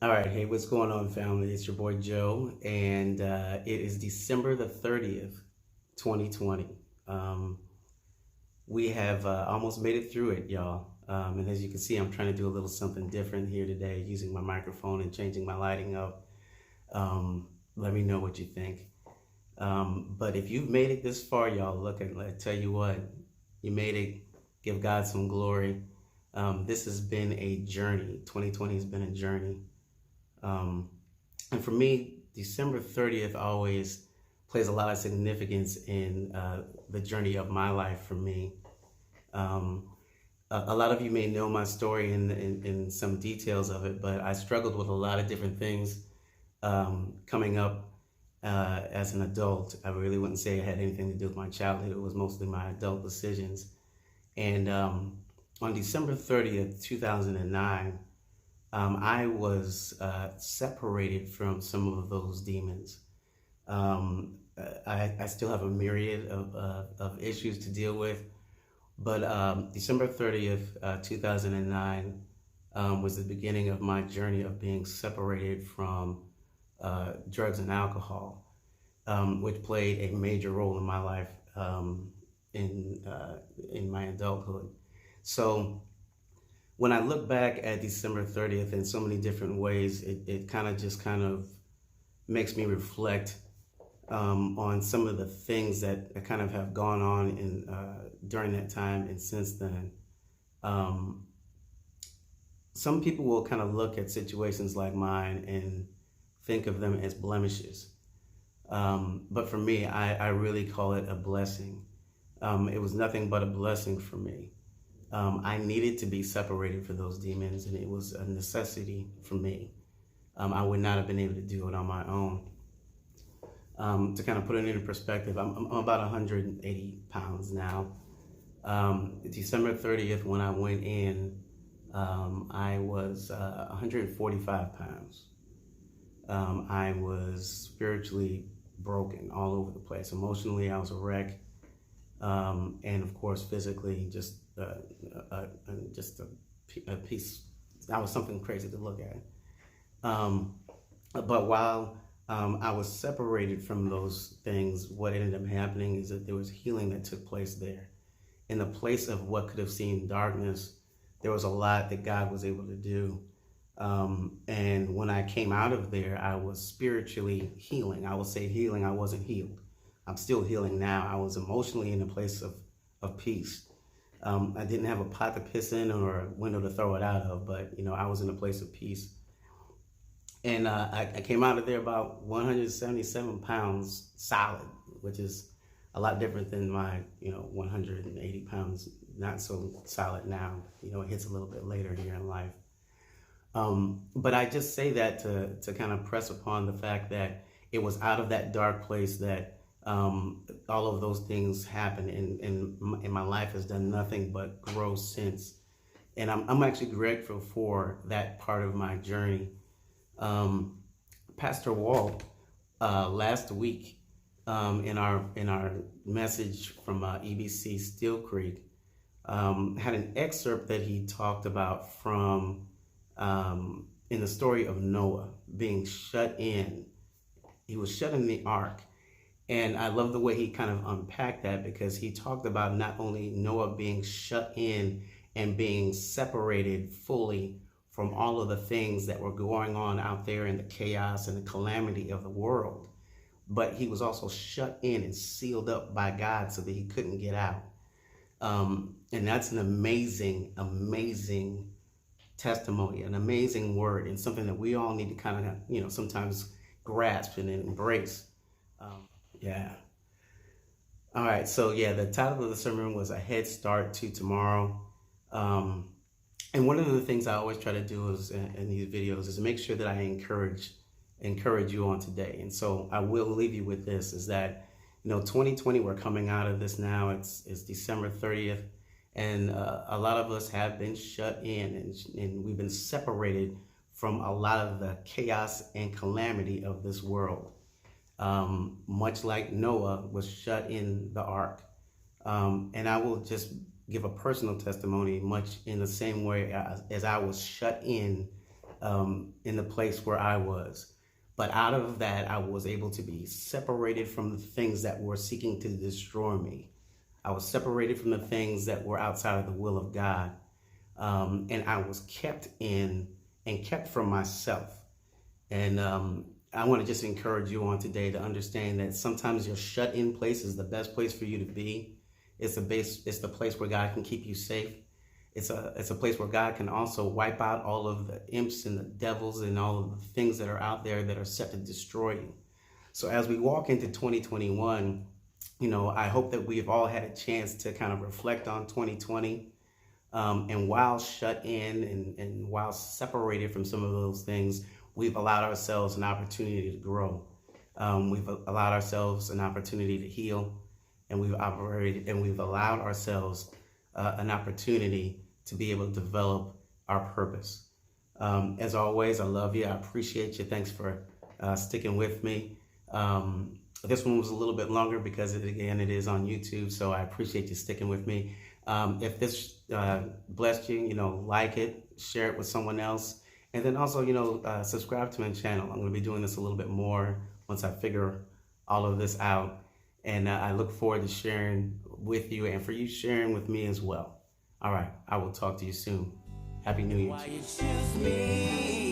All right, hey, what's going on, family? It's your boy Joe, and it is December the 30th, 2020. Um, we have almost made it through it, y'all. And as you can see, I'm trying to do a little something different here today using my microphone and changing my lighting up. Let me know what you think. But if you've made it this far, y'all, look, I tell you what, you made it. Give God some glory. This has been a journey. 2020 has been a journey. Um, and for me, December 30th always plays a lot of significance in the journey of my life for me. Um, a lot of you may know my story in some details of it, but I struggled with a lot of different things coming up as an adult. I really wouldn't say it had anything to do with my childhood. It was mostly my adult decisions. And on December 30th, 2009, I was separated from some of those demons. I still have a myriad of issues to deal with, but December 30th, 2009 was the beginning of my journey of being separated from drugs and alcohol, which played a major role in my life in my adulthood. So when I look back at December 30th in so many different ways, it kind of makes me reflect on some of the things that kind of have gone on during that time and since then. Um, some people will kind of look at situations like mine and think of them as blemishes. But for me, I really call it a blessing. It was nothing but a blessing for me. I needed to be separated from those demons, and it was a necessity for me. I would not have been able to do it on my own. To kind of put it into perspective, I'm about 180 pounds now. December 30th, when I went in, I was 145 pounds. I was spiritually broken all over the place. Emotionally, I was a wreck. And of course, physically, just a piece. That was something crazy to look at. But while I was separated from those things, what ended up happening is that there was healing that took place there. In the place of what could have seemed darkness, there was a lot that God was able to do. And when I came out of there, I was spiritually healing. I will say healing, I wasn't healed. I'm still healing now. I was emotionally in a place of peace. I didn't have a pot to piss in or a window to throw it out of, but I was in a place of peace. And I came out of there about 177 pounds solid, which is a lot different than my 180 pounds, not so solid now. It hits a little bit later here in life. But I just say that to kind of press upon the fact that it was out of that dark place that all of those things happened, and my life has done nothing but grow since. And I'm actually grateful for that part of my journey. Pastor Walt last week in our message from EBC Steel Creek had an excerpt that he talked about from in the story of Noah being shut in. He was shut in the ark. And I love the way he kind of unpacked that, because he talked about not only Noah being shut in and being separated fully from all of the things that were going on out there in the chaos and the calamity of the world, but he was also shut in and sealed up by God so that he couldn't get out. And that's an amazing, amazing testimony, an amazing word, and something that we all need to kind of, sometimes grasp and embrace. Yeah. All right. So yeah, the title of the sermon was A Head Start to Tomorrow. And one of the things I always try to do is in these videos is make sure that I encourage you on today. And so I will leave you with this, is that, 2020, we're coming out of this now. It's December 30th. And a lot of us have been shut in and we've been separated from a lot of the chaos and calamity of this world. Much like Noah was shut in the ark. And I will just give a personal testimony, much in the same way as I was shut in in the place where I was. But out of that, I was able to be separated from the things that were seeking to destroy me. I was separated from the things that were outside of the will of God. And I was kept in and kept from myself. And I want to just encourage you on today to understand that sometimes your shut in place is the best place for you to be. It's the place where God can keep you safe. It's a place where God can also wipe out all of the imps and the devils and all of the things that are out there that are set to destroy you. So as we walk into 2021, I hope that we've all had a chance to kind of reflect on 2020. And while shut in and while separated from some of those things, we've allowed ourselves an opportunity to grow. We've allowed ourselves an opportunity to heal, and we've allowed ourselves an opportunity to be able to develop our purpose. As always, I love you. I appreciate you. Thanks for sticking with me. This one was a little bit longer because, it is on YouTube, so I appreciate you sticking with me. If this blessed you, like it, share it with someone else, and then also, subscribe to my channel. I'm going to be doing this a little bit more once I figure all of this out, and I look forward to sharing with you and for you sharing with me as well. All right, I will talk to you soon. Happy New Year to you.